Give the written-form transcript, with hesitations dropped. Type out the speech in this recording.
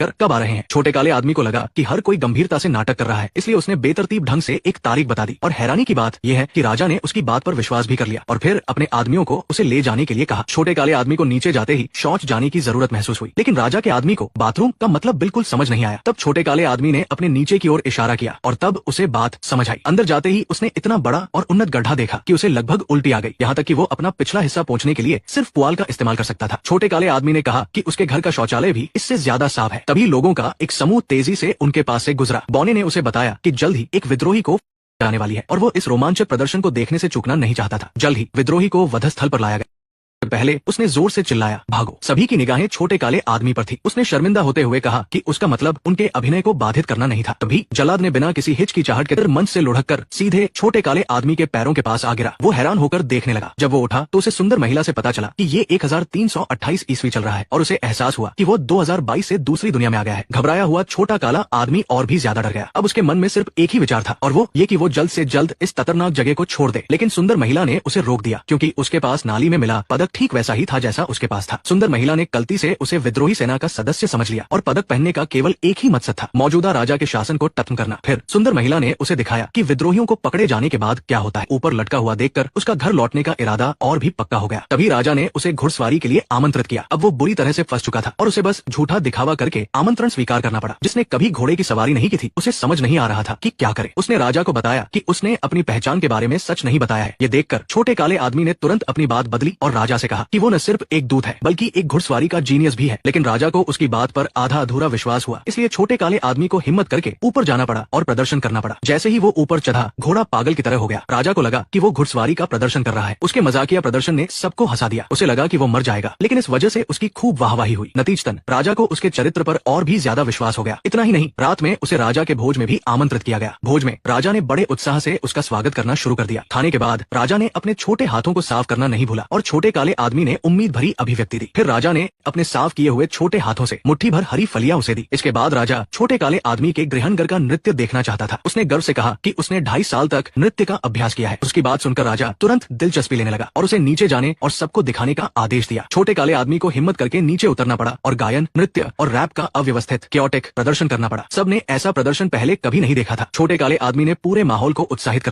कब आ रहे हैं। छोटे काले आदमी को लगा कि हर कोई गंभीरता से नाटक कर रहा है, इसलिए उसने बेतरतीब ढंग से एक तारीख बता दी। और हैरानी की बात यह है कि राजा ने उसकी बात पर विश्वास भी कर लिया और फिर अपने आदमियों को उसे ले जाने के लिए कहा। छोटे काले आदमी को नीचे जाते ही शौच जाने की जरूरत महसूस हुई, लेकिन राजा के आदमी को बाथरूम का मतलब बिल्कुल समझ नहीं आया। तब छोटे काले आदमी ने अपने नीचे की ओर इशारा किया और तब उसे बात समझ आई। अंदर जाते ही उसने इतना बड़ा और उन्नत गड्ढा देखा कि उसे लगभग उल्टी आ गई, यहाँ तक कि वो अपना पिछला हिस्सा पहुंचने के लिए सिर्फ पुआल का इस्तेमाल कर सकता था। छोटे काले आदमी ने कहा कि उसके घर का शौचालय भी इससे ज्यादा साफ है। तभी लोगों का एक समूह तेजी से उनके पास से गुजरा। बॉनी ने उसे बताया कि जल्द ही एक विद्रोही को आने वाली है और वो इस रोमांचक प्रदर्शन को देखने से चूकना नहीं चाहता था। जल्द ही विद्रोही को वधस्थल पर लाया गया। पहले उसने जोर से चिल्लाया, भागो। सभी की निगाहें छोटे काले आदमी पर थी। उसने शर्मिंदा होते हुए कहा कि उसका मतलब उनके अभिनय को बाधित करना नहीं था। तभी जल्लाद ने बिना किसी हिचकिचाहट के मंच से लुढ़क कर सीधे छोटे काले आदमी के पैरों के पास आ गिरा। वो हैरान होकर देखने लगा। जब वो उठा तो उसे सुंदर महिला से पता चला कि ये 1328 ईस्वी चल रहा है और उसे एहसास हुआ कि वो 2022 से दूसरी दुनिया में आ गया है। घबराया हुआ छोटा काला आदमी और भी ज्यादा डर गया। अब उसके मन में सिर्फ एक ही विचार था और वो ये कि वो जल्द से जल्द इस खतरनाक जगह को छोड़ दे। लेकिन सुंदर महिला ने उसे रोक दिया, क्योंकि उसके पास नाली में मिला पदक ठीक वैसा ही था जैसा उसके पास था। सुंदर महिला ने गलती से उसे विद्रोही सेना का सदस्य समझ लिया और पदक पहनने का केवल एक ही मकसद था, मौजूदा राजा के शासन को खत्म करना। फिर सुंदर महिला ने उसे दिखाया कि विद्रोहियों को पकड़े जाने के बाद क्या होता है। ऊपर लटका हुआ देखकर उसका घर लौटने का इरादा और भी पक्का हो गया। तभी राजा ने उसे घुड़सवारी के लिए आमंत्रित किया। अब वो बुरी तरह से फंस चुका था और उसे बस झूठा दिखावा करके आमंत्रण स्वीकार करना पड़ा। जिसने कभी घोड़े की सवारी नहीं की थी, उसे समझ नहीं आ रहा था कि क्या करे। उसने राजा को बताया कि उसने अपनी पहचान के बारे में सच नहीं बताया है। ये देखकर छोटे काले आदमी ने तुरंत अपनी बात बदली और राजा से कहा कि वो न सिर्फ एक दूत है बल्कि एक घुड़सवारी का जीनियस भी है। लेकिन राजा को उसकी बात पर आधा अधूरा विश्वास हुआ, इसलिए छोटे काले आदमी को हिम्मत करके ऊपर जाना पड़ा और प्रदर्शन करना पड़ा। जैसे ही वो ऊपर चढ़ा, घोड़ा पागल की तरह हो गया। राजा को लगा कि वो घुड़सवारी का प्रदर्शन कर रहा है। उसके मजाकिया प्रदर्शन ने सबको हंसा दिया। उसे लगा कि वो मर जाएगा, लेकिन इस वजह से उसकी खूब वाहवाही हुई। नतीजतन राजा को उसके चरित्र पर और भी ज्यादा विश्वास हो गया। इतना ही नहीं, रात में उसे राजा के भोज में भी आमंत्रित किया गया। भोज में राजा ने बड़े उत्साह से उसका स्वागत करना शुरू कर दिया। खाने के बाद राजा ने अपने छोटे हाथों को साफ करना नहीं भूला और छोटे काले आदमी ने उम्मीद भरी अभिव्यक्ति दी। फिर राजा ने अपने साफ किए हुए छोटे हाथों से मुट्ठी भर हरी फलियां उसे दी। इसके बाद राजा छोटे काले आदमी के गृहणगर का नृत्य देखना चाहता था। उसने गर्व से कहा कि उसने 2.5 साल तक नृत्य का अभ्यास किया है। उसकी बात सुनकर राजा तुरंत दिलचस्पी लेने लगा और उसे नीचे जाने और सबको दिखाने का आदेश दिया। छोटे काले आदमी को हिम्मत करके नीचे उतरना पड़ा और गायन, नृत्य और रैप का अव्यवस्थित क्योटिक प्रदर्शन करना पड़ा। सबने ऐसा प्रदर्शन पहले कभी नहीं देखा था। छोटे काले आदमी ने पूरे माहौल को उत्साहित